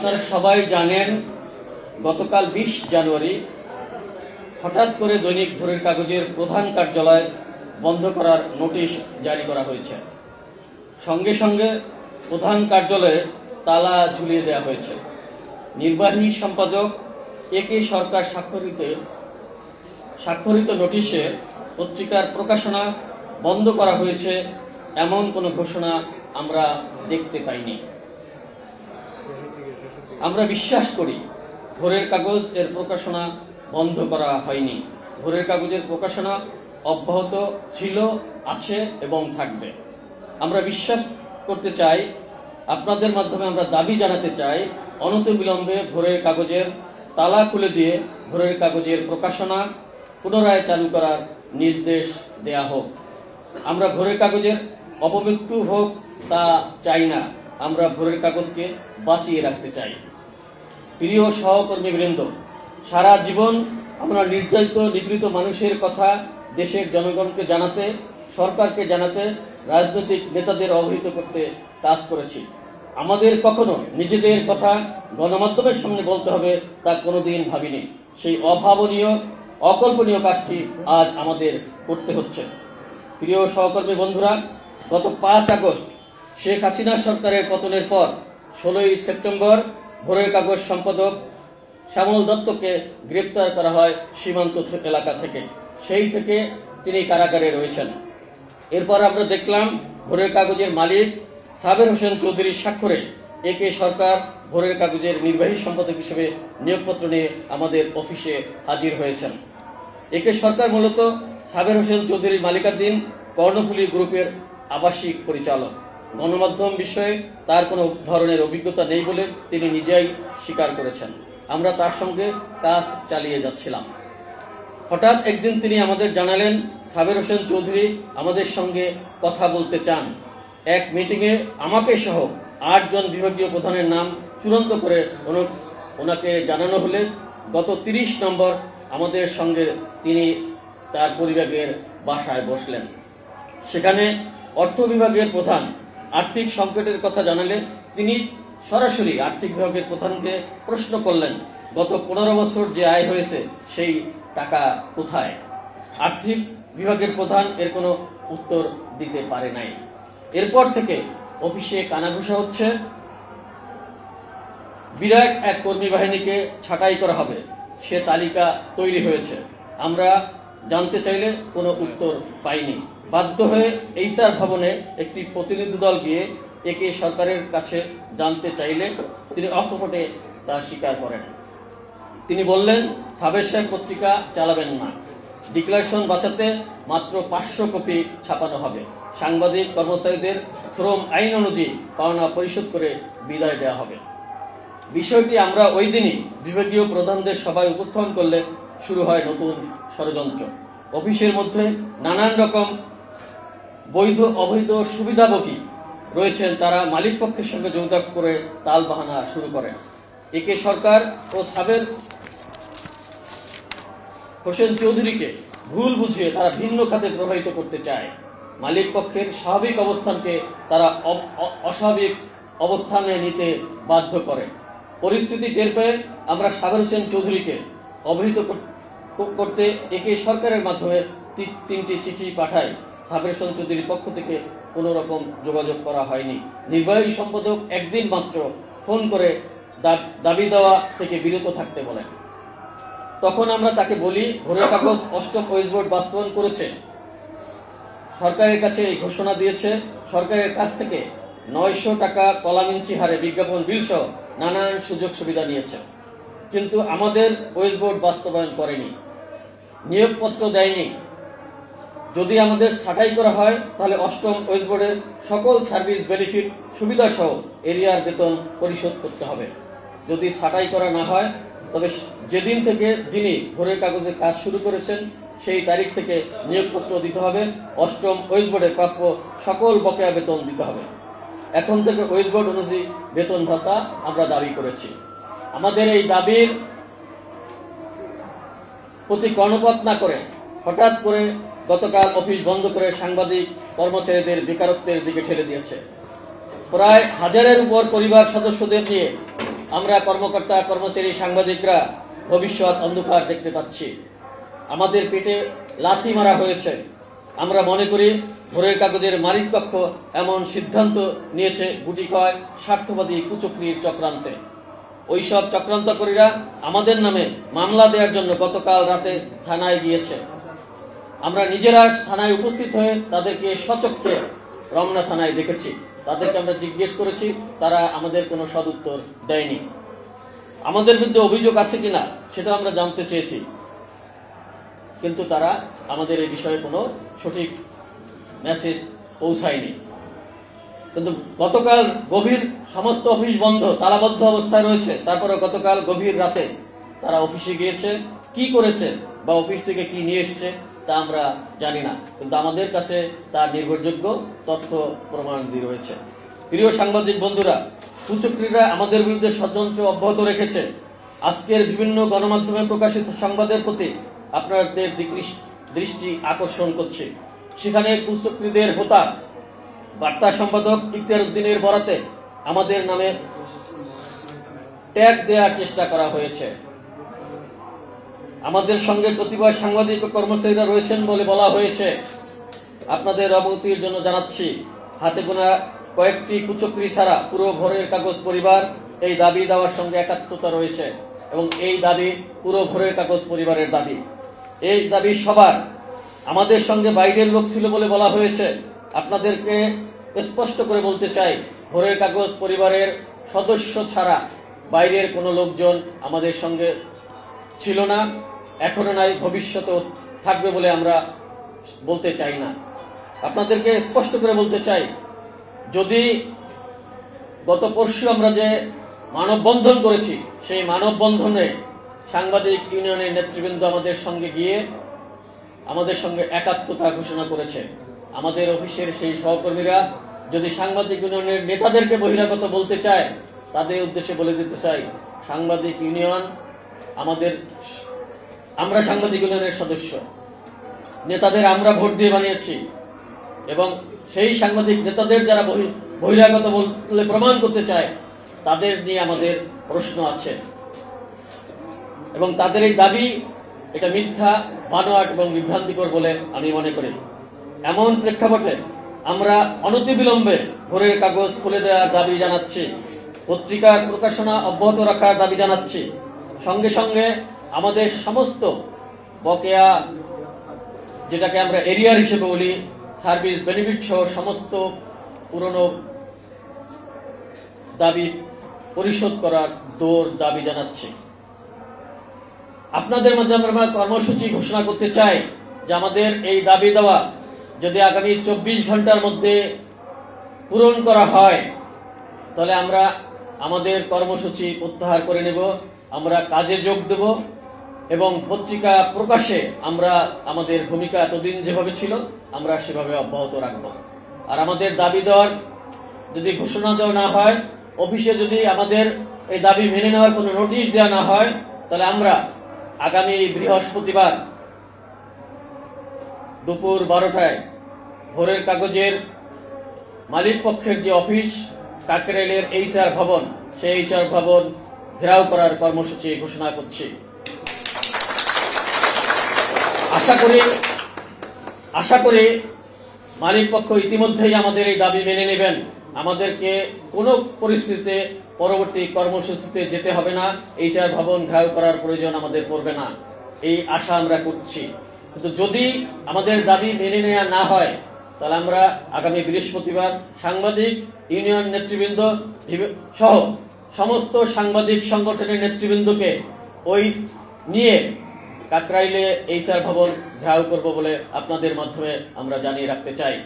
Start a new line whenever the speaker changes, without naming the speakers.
আপনারা সবাই জানেন গতকাল 20 জানুয়ারি হঠাৎ করে দৈনিক ভোরের কাগজের প্রধান কার্যালয় বন্ধ করার নোটিশ জারি করা হয়েছে। সঙ্গে সঙ্গে প্রধান কার্যালয়ে তালা ঝুলিয়ে দেওয়া হয়েছে। নির্বাহী সম্পাদক একে সরকার স্বাক্ষরিত নোটিশে পত্রিকার প্রকাশনা বন্ধ করা হয়েছে এমন কোনো ঘোষণা আমরা দেখতে পাইনি। আমরা বিশ্বাস করি ভোরের কাগজ এর প্রকাশনা বন্ধ করা হয়নি। ভোরের কাগজের প্রকাশনা অব্যাহত ছিল, আছে এবং থাকবে। আমরা বিশ্বাস করতে চাই, আপনাদের মাধ্যমে আমরা দাবি জানাতে চাই, অনতিবিলম্বে ভোরের কাগজের তালা খুলে দিয়ে ভোরের কাগজের প্রকাশনা পুনরায় চালু করার নির্দেশ দেয়া হোক। আমরা ভোরের কাগজের অপমৃত্যু হোক তা চাই না, আমরা ভোরের কাগজকে বাঁচিয়ে রাখতে চাই। প্রিয় সহকর্মীবৃন্দ, সারা জীবন আমরা নির্যাতিত নিগৃহীত মানুষের কথা দেশের জনগণকে জানাতে, সরকারকে জানাতে, রাজনৈতিক নেতাদের অবহিত করতে কাজ করেছি। আমাদের কখনো নিজেদের কথা গণমাধ্যমের সামনে বলতে হবে তা কোনোদিন ভাবিনি। সেই অভাবনীয়, অকল্পনীয় কাজটি আজ আমাদের করতে হচ্ছে। প্রিয় সহকর্মী বন্ধুরা, গত 5 আগস্ট শেখ হাসিনা সরকারের পতনের পর 16ই সেপ্টেম্বর ভোরের কাগজ সম্পাদক শ্যামল দত্তকে গ্রেপ্তার করা হয় সীমান্ত এলাকা থেকে। সেই থেকে তিনি কারাগারে রয়েছেন। এরপর আমরা দেখলাম ভোরের কাগজের মালিক সাবের হোসেন চৌধুরীর স্বাক্ষরে একে সরকার ভোরের কাগজের নির্বাহী সম্পাদক হিসেবে নিয়োগপত্র নিয়ে আমাদের অফিসে হাজির হয়েছেন। একে সরকার মূলত সাবের হোসেন চৌধুরীর মালিকাধীন কর্ণফুলী গ্রুপের আবাসিক পরিচালক। গণমাধ্যম বিষয়ে তার কোনো ধরনের অভিজ্ঞতা নেই বলে তিনি নিজেই স্বীকার করেছেন। আমরা তার সঙ্গে কাজ চালিয়ে যাচ্ছিলাম। হঠাৎ একদিন তিনি আমাদের জানালেন, সাবের হোসেন চৌধুরী আমাদের সঙ্গে কথা বলতে চান। এক মিটিংয়ে আমাকে সহ 8 জন বিভাগীয় প্রধানের নাম চূড়ান্ত করে ওনাকে জানানো হলে গত 30 নম্বর আমাদের সঙ্গে তিনি তার পরিবারের বাসায় বসলেন। সেখানে অর্থ বিভাগের প্রধান আর্থিক সংকটের কথা জানালে তিনি সরাসরি আর্থিক বিভাগের প্রধানকে প্রশ্ন করলেন, গত 15 বছর যে আয় হয়েছে সেই টাকা কোথায়? আর্থিক বিভাগের প্রধান এর কোনো উত্তর দিতে পারে নাই। এরপর থেকে অফিসে কানাঘুষা হচ্ছে, বিরাট এক কর্মী বাহিনীকে ছাঁটাই করা হবে, সে তালিকা তৈরি হয়েছে। আমরা জানতে চাইলে কোনো উত্তর পাইনি। বাধ্য হয়ে এইচআর ভবনে একটি প্রতিনিধি দল গিয়ে একে সরকারের কাছে জানতে চাইলে তিনি অকপটে তা স্বীকার করেন। তিনি বললেন, সাবের সাহেব পত্রিকা চালাবেন না, ডিক্লারেশন বাঁচাতে মাত্র 500 কপি ছাপানো হবে, সাংবাদিক কর্মচারীদের শ্রম আইন অনুযায়ী পাওনা পরিশোধ করে বিদায় দেওয়া হবে। বিষয়টি আমরা ওই দিনই বিভাগীয় প্রধানদের সভায় উপস্থাপন করলে শুরু হয় নতুন ষড়যন্ত্র। অফিসের মধ্যে নানান রকম বৈধ অবৈধ সুবিধাভোগী রয়েছেন, তারা মালিক পক্ষের সঙ্গে যোগাযোগ করে তালবাহানা শুরু করেন। একে সরকার ও সাবের হোসেন চৌধুরীকে ভুল বুঝিয়ে তারা ভিন্ন খাতে প্রবাহিত করতে চায়। মালিক পক্ষের স্বাভাবিক অবস্থানকে তারা অস্বাভাবিক অবস্থানে নিতে বাধ্য করে। পরিস্থিতি টের পেয়ে আমরা সাবের হোসেন চৌধুরীকে অবহিত করতে একে সরকারের মাধ্যমে 3টি চিঠি পাঠায়। সাবের হোসেন চৌধুরীর পক্ষ থেকে কোনো রকম যোগাযোগ করা হয়নি। নির্বাহী সম্পাদক একদিন মাত্র ফোন করে দাবি দেওয়া থেকে বিরত থাকতে বলেন। তখন আমরা তাকে বলি, ভোরের কাগজ 8ম ওয়েজ বোর্ড বাস্তবায়ন করেছে, সরকারের কাছে এই ঘোষণা দিয়েছে, সরকারের কাছ থেকে 900 টাকা কলাম ইঞ্চি হারে বিজ্ঞাপন বিল সহ নানান সুযোগ সুবিধা নিয়েছে, কিন্তু আমাদের ওয়েজ বোর্ড বাস্তবায়ন করেনি, নিয়োগপত্র দেয়নি। যদি আমাদের ছাঁটাই করা হয় তাহলে 8ম ওয়েজ বোর্ডের সকল সার্ভিস বেনিফিট সুবিধা সহ এরিয়ার বেতন পরিশোধ করতে হবে। যদি ছাঁটাই করা না হয় তবে যেদিন থেকে যিনি ভোরের কাগজে কাজ শুরু করেছেন সেই তারিখ থেকে নিয়োগপত্র দিতে হবে, 8ম ওয়েজ বোর্ডের প্রাপ্য সকল বকেয়া বেতন দিতে হবে। এখন থেকে ওয়েজ বোর্ড অনুযায়ী বেতন ভাতা আমরা দাবি করেছি। আমাদের এই দাবির প্রতি কর্ণপাত না করে হঠাৎ করে গতকাল অফিস বন্ধ করে সাংবাদিক কর্মচারীদের বেকারত্বের দিকে ঠেলে দিয়েছে। প্রায় 1000-এর উপর পরিবার সদস্যদের নিয়ে আমরা কর্মকর্তা কর্মচারী সাংবাদিকরা ভবিষ্যৎ অন্ধকার দেখতে পাচ্ছি। আমাদের পেটে লাথি মারা হয়েছে। আমরা মনে করি ভোরের কাগজের মালিক পক্ষ এমন সিদ্ধান্ত নিয়েছে গুটি কয় স্বার্থবাদী কুচক্রীর চক্রান্তে। ওইসব চক্রান্তকারীরা আমাদের নামে মামলা দেওয়ার জন্য গতকাল রাতে থানায় গিয়েছে। আমরা নিজেরা থানায় উপস্থিত হয়ে তাদেরকে সচক্ষে রমনা থানায় দেখেছি। তাদেরকে আমরা জিজ্ঞেস করেছি, তারা আমাদের কোনো সদুত্তর দেয়নি। আমাদের বিরুদ্ধে অভিযোগ আছে কিনা সেটা আমরা জানতে চেয়েছি, কিন্তু তারা আমাদের এই বিষয়ে কোনো সঠিক মেসেজ পৌঁছায়নি। কিন্তু গতকাল গভীর সমস্ত অফিস বন্ধ, তালাবদ্ধ অবস্থায় রয়েছে, তারপরে গতকাল গভীর রাতে তারা অফিসে গিয়েছে। কি করেছে বা অফিস থেকে কি নিয়ে এসছে তা আমরা জানি না, কিন্তু আমাদের কাছে তার নির্ভরযোগ্য তথ্য প্রমাণাদি রয়েছে। প্রিয় সাংবাদিক বন্ধুরা, কুচক্রীরা আমাদের বিরুদ্ধে ষড়যন্ত্র অব্যাহত রেখেছে। আজকের বিভিন্ন গণমাধ্যমে প্রকাশিত সংবাদের প্রতি আপনাদের দৃষ্টি আকর্ষণ করছে। সেখানে কুচক্রীদের হোতা বার্তা সম্পাদক ইখতিয়ার উদ্দিনের বরাতে আমাদের নামে ট্যাগ দেওয়ার চেষ্টা করা হয়েছে। আমাদের সঙ্গে কতিপয় সাংবাদিক ও কর্মচারীরা রয়েছেন বলে বলা হয়েছে। আপনাদের অবগতির জন্য জানাচ্ছি, হাতে গোনা কয়েকটি কুচক্রী ছাড়া পুরো ভোরের কাগজ পরিবার এই দাবি দেওয়ার সঙ্গে একাত্মতা রয়েছে এবং এই দাবি পুরো ভোরের কাগজ পরিবারের দাবি। এই দাবি সবার। আমাদের সঙ্গে বাইরের লোক ছিল বলে বলা হয়েছে। আপনাদেরকে স্পষ্ট করে বলতে চাই, ভোরের কাগজ পরিবারের সদস্য ছাড়া বাইরের কোনো লোকজন আমাদের সঙ্গে ছিল না, এখনো নাই, ভবিষ্যতেও থাকবে বলে আমরা বলতে চাই না। আপনাদেরকে স্পষ্ট করে বলতে চাই, যদি গত পরশু আমরা যে মানববন্ধন করেছি, সেই মানববন্ধনে সাংবাদিক ইউনিয়নের নেতৃবৃন্দ আমাদের সঙ্গে গিয়ে আমাদের সঙ্গে একাত্মতা ঘোষণা করেছে। আমাদের অফিসের সেই সহকর্মীরা যদি সাংবাদিক ইউনিয়নের নেতাদেরকে বহিরাগত বলতে চায়, তাদের উদ্দেশ্যে বলে দিতে চাই, সাংবাদিক ইউনিয়ন আমরা সাংবাদিক ইউনিয়নের সদস্য, নেতাদের আমরা ভোট দিয়ে বানিয়েছি এবং সেই সাংবাদিক নেতাদের যারা বহিরাগত বলে প্রমাণ করতে চায়, তাদের নিয়ে আমাদের প্রশ্ন আছে এবং তাদের এই দাবি এটা মিথ্যা, বানোয়াট এবং বিভ্রান্তিকর বলে আমি মনে করি। এমন প্রেক্ষাপটে আমরা অনতিবিলম্বে ভোরের কাগজ খুলে দেওয়ার দাবি জানাচ্ছি, পত্রিকার প্রকাশনা অব্যাহত রাখার দাবি জানাচ্ছি। সঙ্গে সঙ্গে আমাদের সমস্ত বকেয়া, যেটাকে আমরা এরিয়ার হিসেবে বলি, সার্ভিস বেনিফিট সহ সমস্ত পুরনো দাবি পরিশোধ করার দাবি জানাচ্ছি। আপনাদের মাধ্যমে আমরা কর্মসূচি ঘোষণা করতে চাই যে আমাদের এই দাবি দেওয়া যদি আগামী 24 ঘন্টার মধ্যে পূরণ করা হয়, তাহলে আমরা আমাদের কর্মসূচি প্রত্যাহার করে নেব, আমরা কাজে যোগ দেব এবং পত্রিকা প্রকাশে আমরা আমাদের ভূমিকা এতদিন যেভাবে ছিল আমরা সেভাবে অব্যাহত রাখব। আর আমাদের দাবি দেওয়ার যদি ঘোষণা দেওয়া না হয়, অফিসে যদি আমাদের এই দাবি মেনে নেওয়ার কোনো নোটিশ দেওয়া না হয়, তাহলে আমরা আগামী বৃহস্পতিবার দুপুর 12টায় ভোরের কাগজের মালিক পক্ষের যে অফিস কাকরাইলের HR ভবন, সেই HR ভবন ঘেরাও করার কর্মসূচি ঘোষণা করছি। আশা করি মালিক পক্ষ ইতিমধ্যেই আমাদের এই দাবি মেনে নেবেন। আমাদেরকে কোনো পরিস্থিতিতে পরবর্তী কর্মসূচিতে যেতে হবে না, HR ভবন ঘেরাও করার প্রয়োজন আমাদের পড়বে না, এই আশা আমরা করছি। কিন্তু যদি আমাদের দাবি মেনে নেওয়া না হয়, তাহলে আমরা আগামী বৃহস্পতিবার সাংবাদিক ইউনিয়ন নেতৃবৃন্দ সহ সমস্ত সাংবাদিক সংগঠনের নেতৃবৃন্দকে ওই নিয়ে কাকরাইলে HR ভবন ঘেরাও করব বলে আপনাদের মাধ্যমে আমরা জানিয়ে রাখতে চাই।